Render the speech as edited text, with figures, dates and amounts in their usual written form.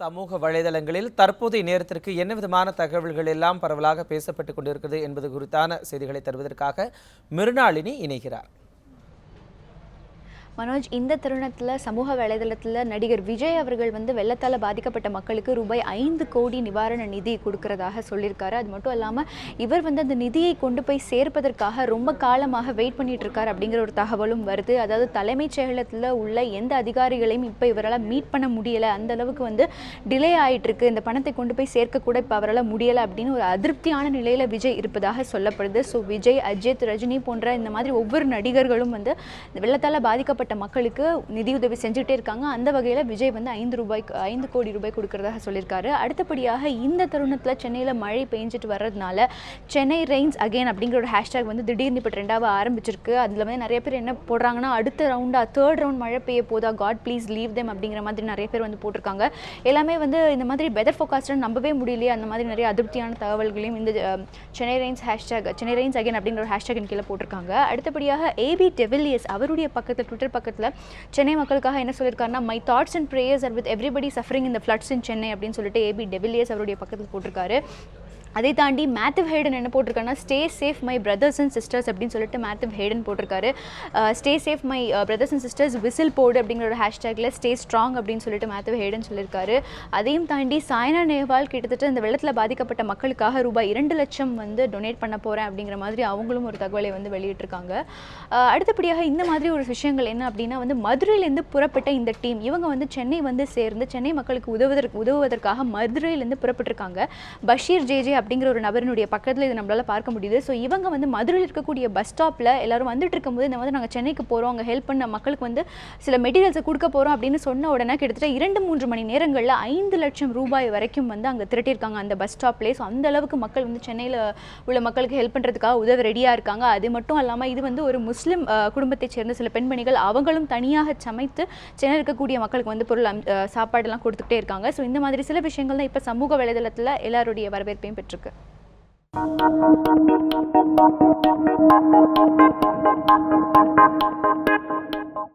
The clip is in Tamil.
சமூக வலைதளங்களில் தற்போதைய நேரத்திற்கு என்ன விதமான தகவல்கள் எல்லாம் பரவலாக பேசப்பட்டுக் கொண்டிருக்கிறது என்பது குறித்தான செய்திகளை தருவதற்காக மிருணாளினி இணைகிறார். மனோஜ், இந்த தருணத்தில் சமூக வலைதளத்தில் நடிகர் விஜய் அவர்கள் வெள்ளத்தால் பாதிக்கப்பட்ட மக்களுக்கு ரூபாய் 5 கோடி நிவாரண நிதி கொடுக்கறதாக சொல்லியிருக்காரு. அது மட்டும் இல்லாமல் இவர் அந்த நிதியை கொண்டு போய் சேர்ப்பதற்காக ரொம்ப காலமாக வெயிட் பண்ணிட்டு இருக்காரு அப்படிங்கிற ஒரு தகவலும் வருது. அதாவது தலைமைச் செயலகத்தில் உள்ள எந்த அதிகாரிகளையும் இப்போ இவரால் மீட் பண்ண முடியலை, அந்த அளவுக்கு டிலே ஆகிட்டு இருக்கு, இந்த பணத்தை கொண்டு போய் சேர்க்க கூட இப்போ அவரால் முடியலை அப்படின்னு ஒரு அதிருப்தியான நிலையில் விஜய் இருப்பதாக சொல்லப்படுது. ஸோ விஜய், அஜித், ரஜினி போன்ற இந்த மாதிரி ஒவ்வொரு நடிகர்களும் வெள்ளத்தால் பாதிக்கப்பட்ட மக்களுக்கு நிதியுதவி செஞ்சுட்டே இருக்காங்க. அந்த வகையில் விஜய் 5 கோடி ரூபாய் கொடுக்கறதாக சொல்லியிருக்காரு. அடுத்தபடியாக இந்த தருணத்தில் சென்னையில் மழை பெஞ்சிட்டு வர்றதுனால சென்னை ரெயின்ஸ் அகெயின் அப்படிங்கிற ஒரு ஹேஷ்டேக் திடீர்னு இப்போ ட்ரெண்டாக ஆரம்பிச்சிருக்கு. அதில் நிறைய பேர் என்ன போடுறாங்கன்னா, அடுத்த ரவுண்டாக 3rd ரவுண்ட் மழை பெய்ய போதா, காட் ப்ளீஸ் லீவ் தெம் அப்படிங்கிற மாதிரி நிறைய பேர் போட்டிருக்காங்க. எல்லாமே இந்த மாதிரி வெதர் ஃபோர்காஸ்ட்டை நம்பவே முடியலையே, அந்த மாதிரி நிறைய அதிருப்தியான தகவல்களையும் இந்த சென்னை ரெயின்ஸ் அகெயின் அப்படிங்கிற ஒரு ஹேஷ்டேக்கின் கீழே போட்டிருக்காங்க. அடுத்தபடியாக ஏபி டெவிலியர்ஸ் அவருடைய பக்கத்தில் ட்விட்டர் பக்கத்தில் சென்னை மக்களுக்காக என்ன சொல்லியிருக்காருன்னா, my thoughts and prayers are with everybody suffering in the floods in Chennai அப்படின்னு சொல்லிட்டு ஏபி டெவிலியர்ஸ் அவருடைய பக்கத்தில் போட்டிருக்காரு. அதை தாண்டி மேத்யூ ஹேடன் என்ன போட்டிருக்காருன்னா, stay safe my brothers and sisters அப்படின்னு சொல்லிட்டு மேத்யூ ஹேடன் போட்டிருக்காரு. Stay safe my brothers and sisters whistle போடு அப்படிங்கிற ஒரு ஹேஷ்டேக்கில் ஸ்டே ஸ்ட்ராங் அப்படின்னு சொல்லிட்டு மேத்யூ ஹேடன் சொல்லியிருக்காரு. அதையும் தாண்டி சாய்னா நேவால் கிட்டத்தட்ட இந்த வெள்ளத்தில் பாதிக்கப்பட்ட மக்களுக்காக ரூபாய் 2 லட்சம் டொனேட் பண்ண போகிறேன் அப்படிங்கிற மாதிரி அவங்களும் ஒரு தகவலை வெளியிட்டிருக்காங்க. அடுத்தபடியாக இந்த மாதிரி ஒரு விஷயங்கள் என்ன அப்படின்னா, மதுரையிலேருந்து புறப்பட்ட இந்த டீம் இவங்க சென்னை சேர்ந்து சென்னை மக்களுக்கு உதவுவதற்காக மதுரையிலேருந்து புறப்பட்டிருக்காங்க. பஷீர் ஜேஜே அப்படிங்கிற ஒரு நபரினுடைய பக்கத்தில் இது நம்மளால பார்க்க முடியுது. ஸோ இவங்க மதுரையில் இருக்கக்கூடிய பஸ் ஸ்டாப்பில் எல்லாரும் வந்துட்டு இருக்கும்போது இந்த மாதிரி நாங்கள் சென்னைக்கு போகிறோம், அங்கே ஹெல்ப் பண்ண மக்களுக்கு சில மெட்டீரியல்ஸை கொடுக்க போகிறோம் அப்படின்னு சொன்ன உடனே கிட்டத்தட்ட 2-3 மணி நேரங்களில் 5 லட்சம் ரூபாய் வரைக்கும் அங்கே திரட்டியிருக்காங்க அந்த பஸ் ஸ்டாப்லேயே. ஸோ அந்த அளவுக்கு மக்கள் சென்னையில் உள்ள மக்களுக்கு ஹெல்ப் பண்ணுறதுக்காக உதவ ரெடியாக இருக்காங்க. அது மட்டும் இல்லாமல் இது ஒரு முஸ்லீம் குடும்பத்தைச் சேர்ந்த சில பெண்மணிகள் அவங்களும் தனியாக சமைத்து சென்னையில் இருக்கக்கூடிய மக்களுக்கு பொருள் சாப்பாடெல்லாம் கொடுத்துக்கிட்டே இருக்காங்க. ஸோ இந்த மாதிரி சில விஷயங்கள் தான் இப்போ சமூக வலைதளத்தில் எல்லாருடைய வரவேற்பையும் பெற்றிருக்கு. Thank you.